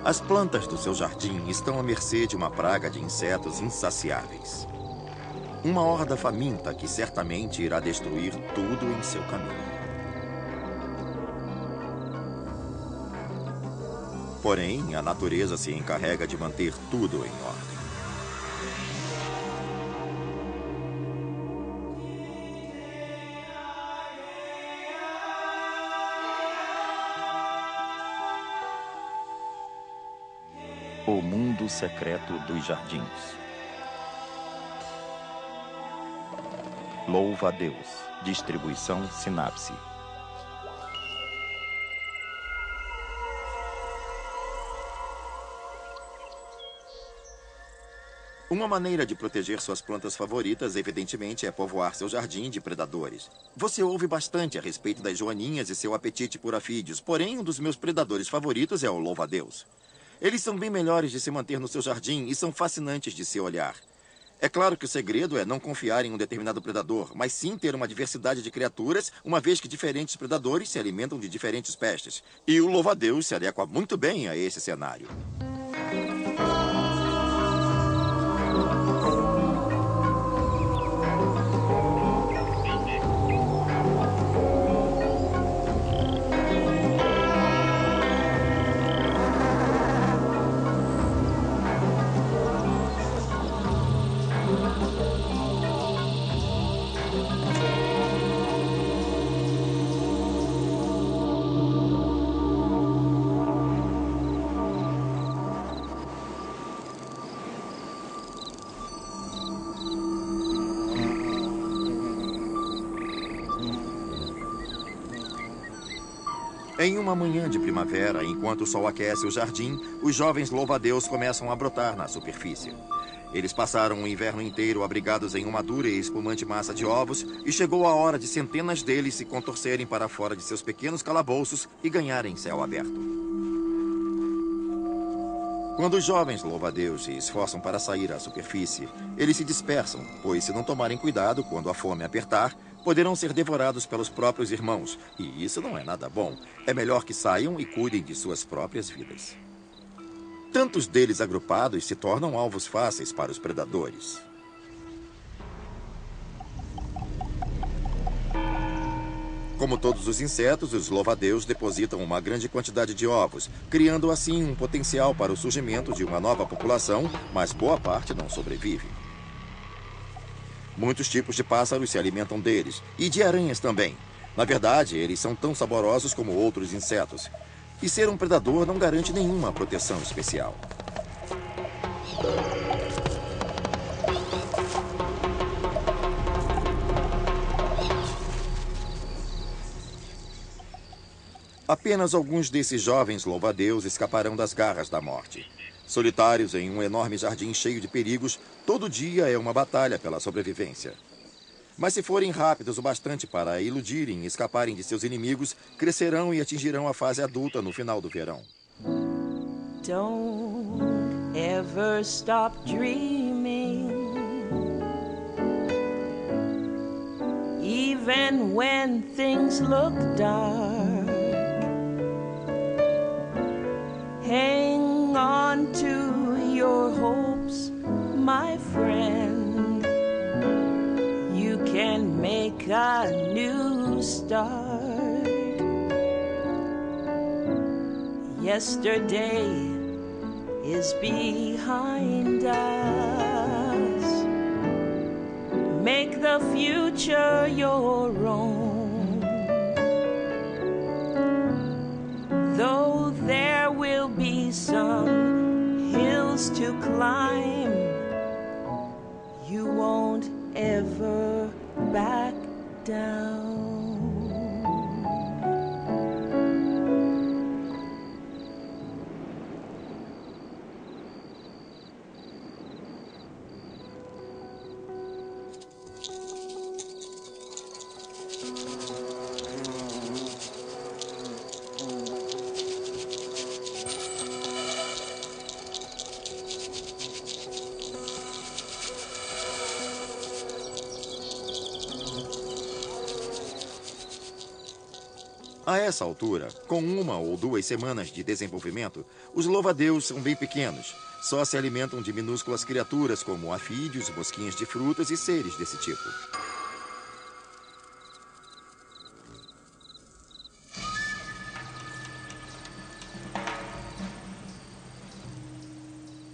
As plantas do seu jardim estão à mercê de uma praga de insetos insaciáveis. Uma horda faminta que certamente irá destruir tudo em seu caminho. Porém, a natureza se encarrega de manter tudo em ordem. O mundo secreto dos jardins. Louva a Deus. Distribuição Sinapse. Uma maneira de proteger suas plantas favoritas, evidentemente, é povoar seu jardim de predadores. Você ouve bastante a respeito das joaninhas e seu apetite por afídeos, porém, um dos meus predadores favoritos é o louva-a-Deus. Eles são bem melhores de se manter no seu jardim e são fascinantes de se olhar. É claro que o segredo é não confiar em um determinado predador, mas sim ter uma diversidade de criaturas, uma vez que diferentes predadores se alimentam de diferentes pestes. E o louva-a-Deus se adequa muito bem a esse cenário. Em uma manhã de primavera, enquanto o sol aquece o jardim, os jovens louva-a-Deus começam a brotar na superfície. Eles passaram o inverno inteiro abrigados em uma dura e espumante massa de ovos e chegou a hora de centenas deles se contorcerem para fora de seus pequenos calabouços e ganharem céu aberto. Quando os jovens louva-a-Deus se esforçam para sair à superfície, eles se dispersam, pois se não tomarem cuidado quando a fome apertar, poderão ser devorados pelos próprios irmãos, e isso não é nada bom. É melhor que saiam e cuidem de suas próprias vidas. Tantos deles agrupados se tornam alvos fáceis para os predadores. Como todos os insetos, os louva-a-Deus depositam uma grande quantidade de ovos, criando assim um potencial para o surgimento de uma nova população, mas boa parte não sobrevive. Muitos tipos de pássaros se alimentam deles, e de aranhas também. Na verdade, eles são tão saborosos como outros insetos. E ser um predador não garante nenhuma proteção especial. Apenas alguns desses jovens louva-a-Deus escaparão das garras da morte. Solitários em um enorme jardim cheio de perigos, todo dia é uma batalha pela sobrevivência. Mas se forem rápidos o bastante para iludirem e escaparem de seus inimigos, crescerão e atingirão a fase adulta no final do verão. Don't ever stop dreaming, even when things look dark. Hang on to your hopes, my friend. You can make a new start. Yesterday is behind us. Make the future your own. Though there will be some hills to climb, you won't ever back down. A essa altura, com 1 ou 2 semanas de desenvolvimento, os louva-a-Deus são bem pequenos. Só se alimentam de minúsculas criaturas como afídeos, mosquinhas de frutas e seres desse tipo.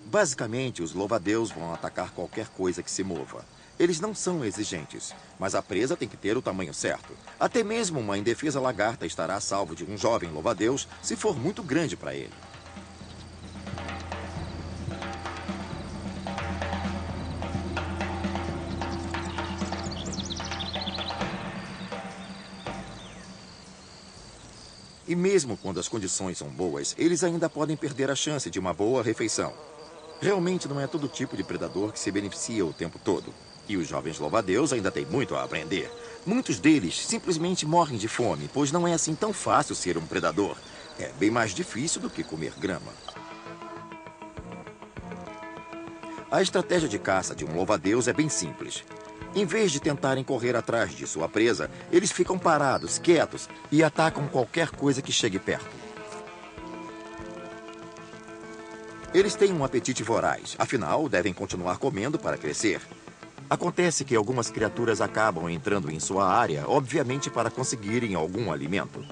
Basicamente, os louva-a-Deus vão atacar qualquer coisa que se mova. Eles não são exigentes, mas a presa tem que ter o tamanho certo. Até mesmo uma indefesa lagarta estará a salvo de um jovem louva-a-Deus se for muito grande para ele. E mesmo quando as condições são boas, eles ainda podem perder a chance de uma boa refeição. Realmente não é todo tipo de predador que se beneficia o tempo todo. E os jovens louva-a-Deus ainda têm muito a aprender. Muitos deles simplesmente morrem de fome, pois não é assim tão fácil ser um predador. É bem mais difícil do que comer grama. A estratégia de caça de um louva-a-Deus é bem simples. Em vez de tentarem correr atrás de sua presa, eles ficam parados, quietos e atacam qualquer coisa que chegue perto. Eles têm um apetite voraz, afinal, devem continuar comendo para crescer. Acontece que algumas criaturas acabam entrando em sua área, obviamente para conseguirem algum alimento.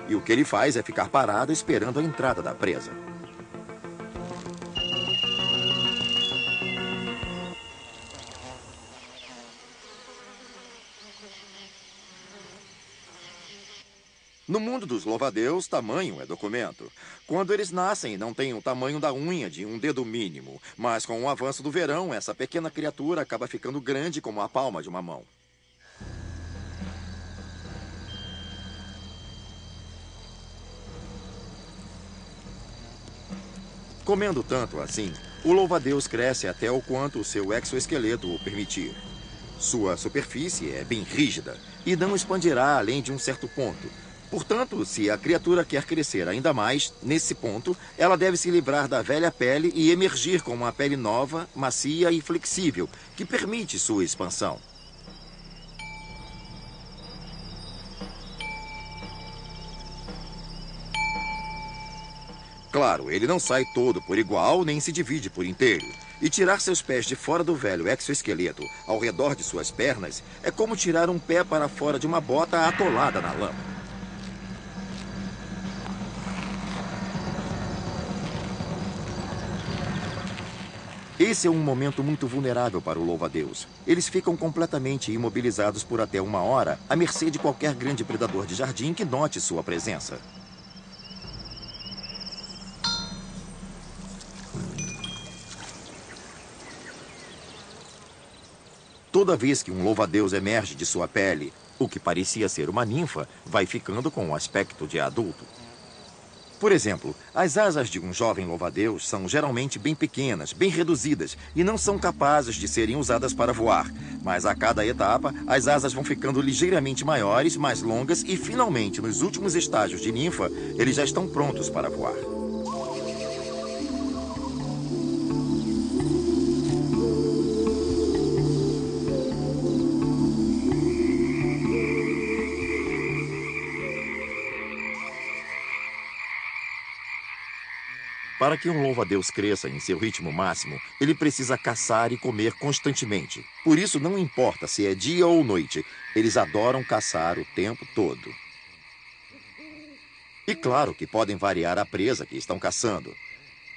E o que ele faz é ficar parado esperando a entrada da presa. No mundo dos louva-a-Deus, tamanho é documento. Quando eles nascem, não têm o tamanho da unha de um dedo mínimo. Mas com o avanço do verão, essa pequena criatura acaba ficando grande como a palma de uma mão. Comendo tanto assim, o louva-a-Deus cresce até o quanto o seu exoesqueleto o permitir. Sua superfície é bem rígida e não expandirá além de um certo ponto. Portanto, se a criatura quer crescer ainda mais, nesse ponto, ela deve se livrar da velha pele e emergir com uma pele nova, macia e flexível, que permite sua expansão. Claro, ele não sai todo por igual, nem se divide por inteiro. E tirar seus pés de fora do velho exoesqueleto, ao redor de suas pernas, é como tirar um pé para fora de uma bota atolada na lama. Esse é um momento muito vulnerável para o louva-a-Deus. Eles ficam completamente imobilizados por até 1 hora, à mercê de qualquer grande predador de jardim que note sua presença. Toda vez que um louva-a-Deus emerge de sua pele, o que parecia ser uma ninfa vai ficando com o aspecto de adulto. Por exemplo, as asas de um jovem louva-a-Deus são geralmente bem pequenas, bem reduzidas e não são capazes de serem usadas para voar. Mas a cada etapa, as asas vão ficando ligeiramente maiores, mais longas e, finalmente, nos últimos estágios de ninfa, eles já estão prontos para voar. Para que um louva-a-Deus cresça em seu ritmo máximo, ele precisa caçar e comer constantemente. Por isso, não importa se é dia ou noite, eles adoram caçar o tempo todo. E claro que podem variar a presa que estão caçando.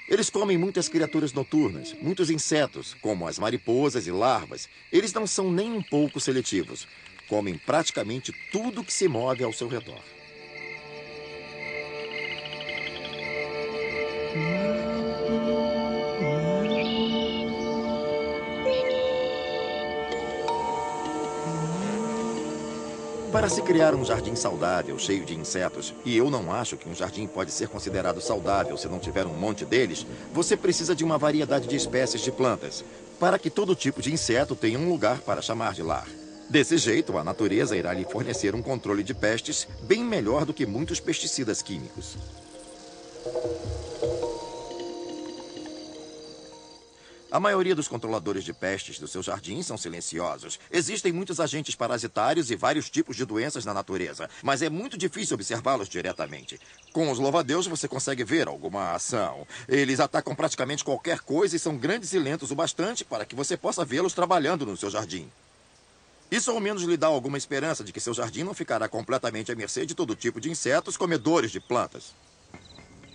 Eles comem muitas criaturas noturnas, muitos insetos, como as mariposas e larvas. Eles não são nem um pouco seletivos. Comem praticamente tudo que se move ao seu redor. Para se criar um jardim saudável, cheio de insetos, e eu não acho que um jardim pode ser considerado saudável se não tiver um monte deles, você precisa de uma variedade de espécies de plantas, para que todo tipo de inseto tenha um lugar para chamar de lar. Desse jeito, a natureza irá lhe fornecer um controle de pestes bem melhor do que muitos pesticidas químicos. A maioria dos controladores de pestes do seu jardim são silenciosos. Existem muitos agentes parasitários e vários tipos de doenças na natureza, mas é muito difícil observá-los diretamente. Com os louva-a-Deus você consegue ver alguma ação. Eles atacam praticamente qualquer coisa e são grandes e lentos o bastante para que você possa vê-los trabalhando no seu jardim. Isso ao menos lhe dá alguma esperança de que seu jardim não ficará completamente à mercê de todo tipo de insetos comedores de plantas.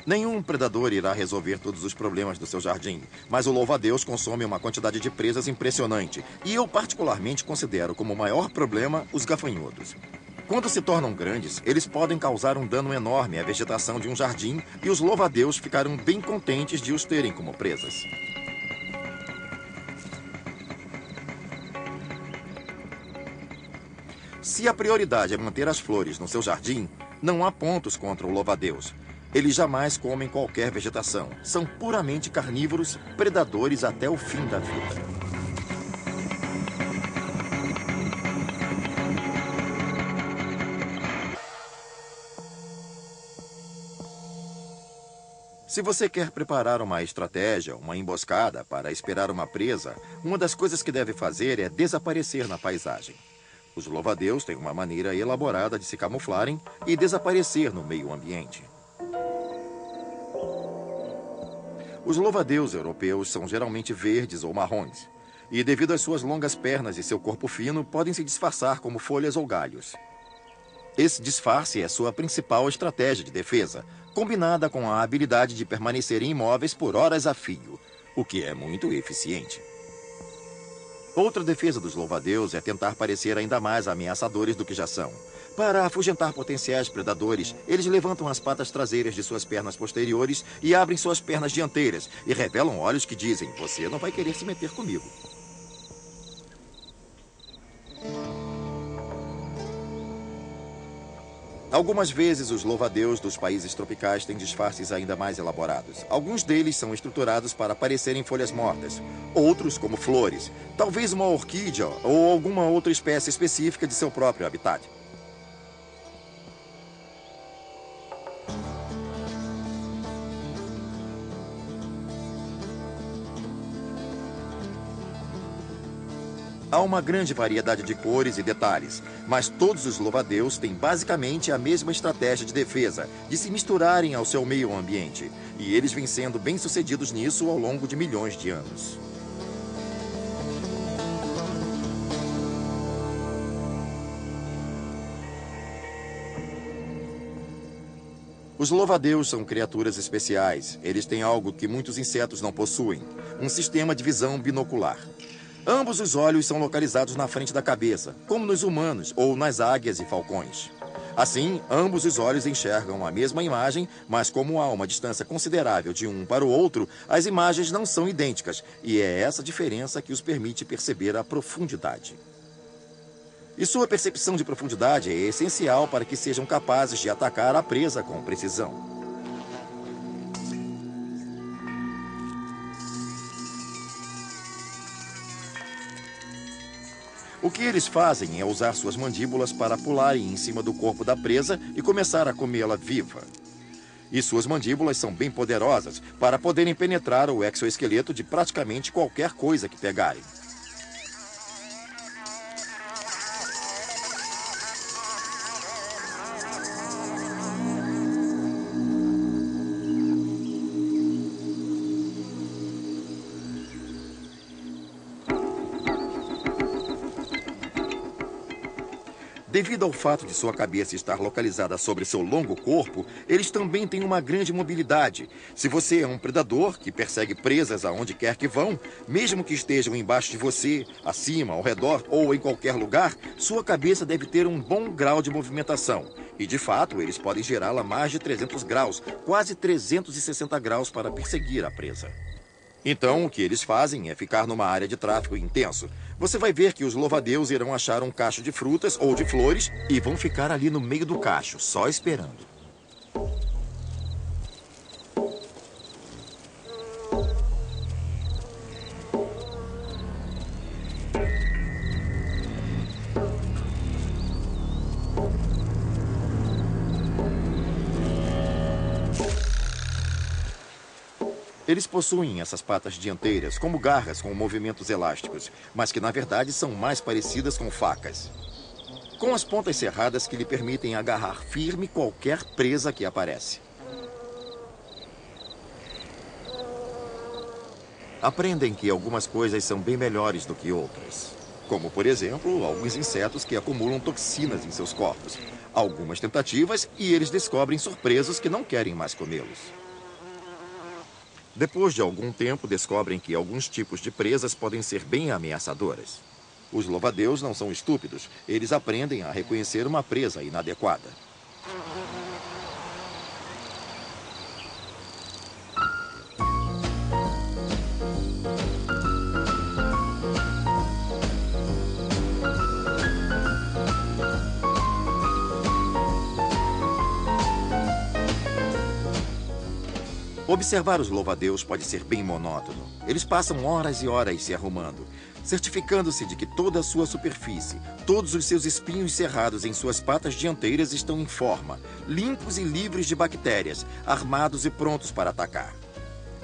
Nenhum predador irá resolver todos os problemas do seu jardim, mas o louva-a-Deus consome uma quantidade de presas impressionante, e eu particularmente considero como o maior problema os gafanhotos. Quando se tornam grandes, eles podem causar um dano enorme à vegetação de um jardim e os louva-a-Deus ficarão bem contentes de os terem como presas. Se a prioridade é manter as flores no seu jardim, não há pontos contra o louva-a-Deus. Eles jamais comem qualquer vegetação. São puramente carnívoros, predadores até o fim da vida. Se você quer preparar uma estratégia, uma emboscada para esperar uma presa, uma das coisas que deve fazer é desaparecer na paisagem. Os louva-a-Deus têm uma maneira elaborada de se camuflarem e desaparecer no meio ambiente. Os louva-a-Deus europeus são geralmente verdes ou marrons, e devido às suas longas pernas e seu corpo fino, podem se disfarçar como folhas ou galhos. Esse disfarce é sua principal estratégia de defesa, combinada com a habilidade de permanecerem imóveis por horas a fio, o que é muito eficiente. Outra defesa dos louva-a-Deus é tentar parecer ainda mais ameaçadores do que já são. Para afugentar potenciais predadores, eles levantam as patas traseiras de suas pernas posteriores e abrem suas pernas dianteiras e revelam olhos que dizem: você não vai querer se meter comigo. Algumas vezes, os louva-a-Deus dos países tropicais têm disfarces ainda mais elaborados. Alguns deles são estruturados para parecerem folhas mortas. Outros, como flores, talvez uma orquídea ou alguma outra espécie específica de seu próprio habitat. Há uma grande variedade de cores e detalhes, mas todos os louva-a-Deus têm basicamente a mesma estratégia de defesa, de se misturarem ao seu meio ambiente. E eles vêm sendo bem-sucedidos nisso ao longo de milhões de anos. Os louva-a-Deus são criaturas especiais. Eles têm algo que muitos insetos não possuem: um sistema de visão binocular. Ambos os olhos são localizados na frente da cabeça, como nos humanos ou nas águias e falcões. Assim, ambos os olhos enxergam a mesma imagem, mas como há uma distância considerável de um para o outro, as imagens não são idênticas, e é essa diferença que os permite perceber a profundidade. E sua percepção de profundidade é essencial para que sejam capazes de atacar a presa com precisão. O que eles fazem é usar suas mandíbulas para pularem em cima do corpo da presa e começar a comê-la viva. E suas mandíbulas são bem poderosas para poderem penetrar o exoesqueleto de praticamente qualquer coisa que pegarem. Devido ao fato de sua cabeça estar localizada sobre seu longo corpo, eles também têm uma grande mobilidade. Se você é um predador que persegue presas aonde quer que vão, mesmo que estejam embaixo de você, acima, ao redor ou em qualquer lugar, sua cabeça deve ter um bom grau de movimentação. E, de fato, eles podem girá-la mais de 300 graus, quase 360 graus para perseguir a presa. Então, o que eles fazem é ficar numa área de tráfego intenso. Você vai ver que os louva-a-Deus irão achar um cacho de frutas ou de flores e vão ficar ali no meio do cacho, só esperando. Eles possuem essas patas dianteiras como garras com movimentos elásticos, mas que na verdade são mais parecidas com facas, com as pontas serradas que lhe permitem agarrar firme qualquer presa que aparece. Aprendem que algumas coisas são bem melhores do que outras, como, por exemplo, alguns insetos que acumulam toxinas em seus corpos. Algumas tentativas e eles descobrem surpresos que não querem mais comê-los. Depois de algum tempo, descobrem que alguns tipos de presas podem ser bem ameaçadoras. Os louva-a-Deus não são estúpidos. Eles aprendem a reconhecer uma presa inadequada. Observar os louva-a-Deus pode ser bem monótono. Eles passam horas e horas se arrumando, certificando-se de que toda a sua superfície, todos os seus espinhos cerrados em suas patas dianteiras estão em forma, limpos e livres de bactérias, armados e prontos para atacar.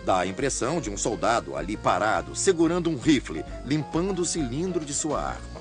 Dá a impressão de um soldado ali parado, segurando um rifle, limpando o cilindro de sua arma.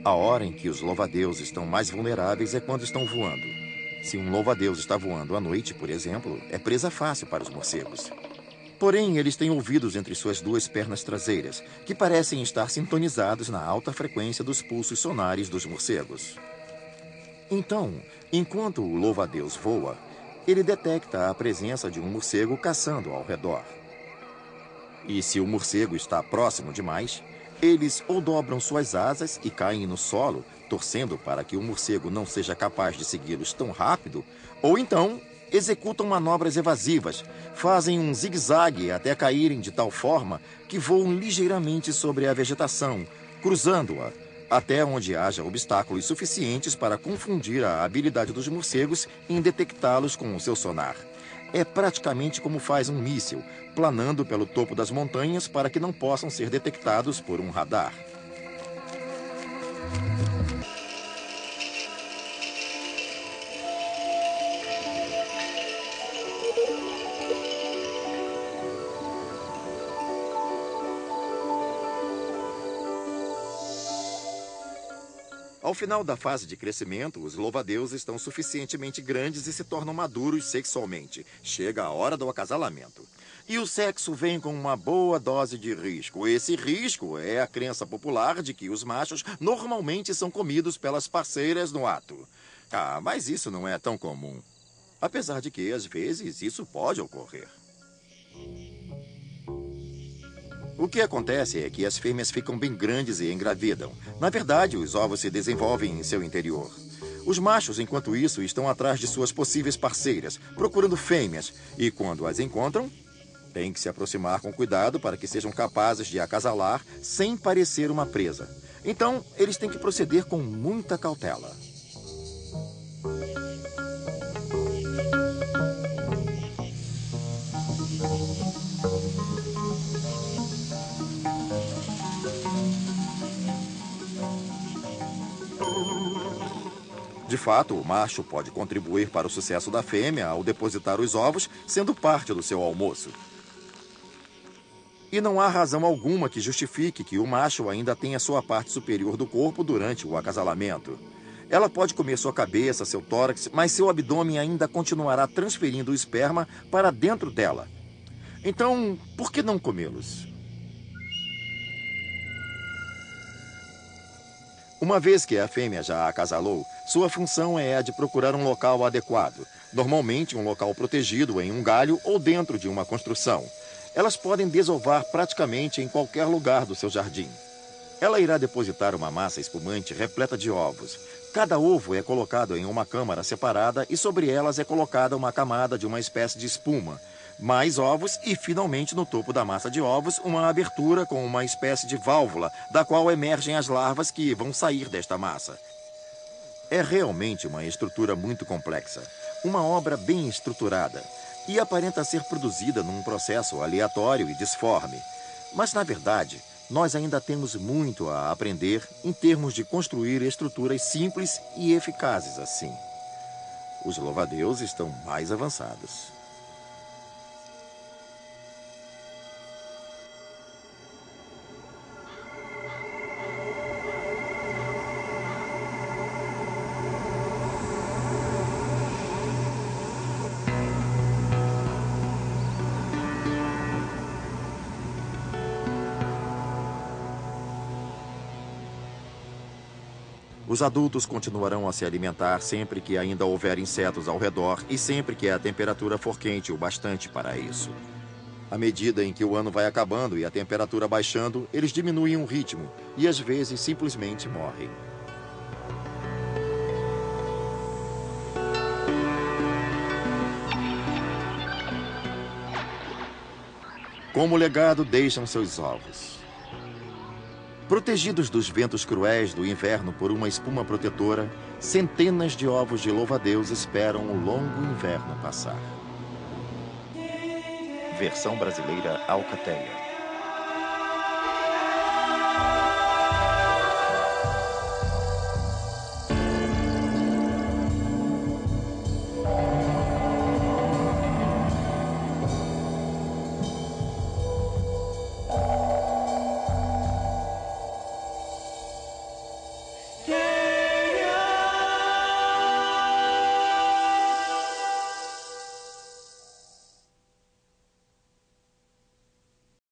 A hora em que os louva-a-Deus estão mais vulneráveis é quando estão voando. Se um louva-a-Deus está voando à noite, por exemplo, é presa fácil para os morcegos. Porém, eles têm ouvidos entre suas duas pernas traseiras, que parecem estar sintonizados na alta frequência dos pulsos sonares dos morcegos. Então, enquanto o louva-a-Deus voa, ele detecta a presença de um morcego caçando ao redor. E se o morcego está próximo demais, eles ou dobram suas asas e caem no solo, torcendo para que o morcego não seja capaz de segui-los tão rápido, ou então executam manobras evasivas, fazem um zigue-zague até caírem de tal forma que voam ligeiramente sobre a vegetação, cruzando-a, até onde haja obstáculos suficientes para confundir a habilidade dos morcegos em detectá-los com o seu sonar. É praticamente como faz um míssil, planando pelo topo das montanhas para que não possam ser detectados por um radar. Ao final da fase de crescimento, os louva-a-Deus estão suficientemente grandes e se tornam maduros sexualmente. Chega a hora do acasalamento. E o sexo vem com uma boa dose de risco. Esse risco é a crença popular de que os machos normalmente são comidos pelas parceiras no ato. Ah, mas isso não é tão comum. Apesar de que, às vezes, isso pode ocorrer. O que acontece é que as fêmeas ficam bem grandes e engravidam. Na verdade, os ovos se desenvolvem em seu interior. Os machos, enquanto isso, estão atrás de suas possíveis parceiras, procurando fêmeas. E quando as encontram, têm que se aproximar com cuidado para que sejam capazes de acasalar sem parecer uma presa. Então, eles têm que proceder com muita cautela. De fato, o macho pode contribuir para o sucesso da fêmea ao depositar os ovos, sendo parte do seu almoço. E não há razão alguma que justifique que o macho ainda tenha sua parte superior do corpo durante o acasalamento. Ela pode comer sua cabeça, seu tórax, mas seu abdômen ainda continuará transferindo o esperma para dentro dela. Então, por que não comê-los? Uma vez que a fêmea já acasalou, sua função é a de procurar um local adequado, normalmente um local protegido em um galho ou dentro de uma construção. Elas podem desovar praticamente em qualquer lugar do seu jardim. Ela irá depositar uma massa espumante repleta de ovos. Cada ovo é colocado em uma câmara separada e sobre elas é colocada uma camada de uma espécie de espuma. Mais ovos e, finalmente, no topo da massa de ovos, uma abertura com uma espécie de válvula, da qual emergem as larvas que vão sair desta massa. É realmente uma estrutura muito complexa, uma obra bem estruturada, e aparenta ser produzida num processo aleatório e disforme. Mas, na verdade, nós ainda temos muito a aprender em termos de construir estruturas simples e eficazes assim. Os louva-a-Deus estão mais avançados. Os adultos continuarão a se alimentar sempre que ainda houver insetos ao redor e sempre que a temperatura for quente o bastante para isso. À medida em que o ano vai acabando e a temperatura baixando, eles diminuem o ritmo e às vezes simplesmente morrem. Como legado, deixam seus ovos. Protegidos dos ventos cruéis do inverno por uma espuma protetora, centenas de ovos de louva-a-Deus esperam o longo inverno passar. Versão brasileira Alcateia.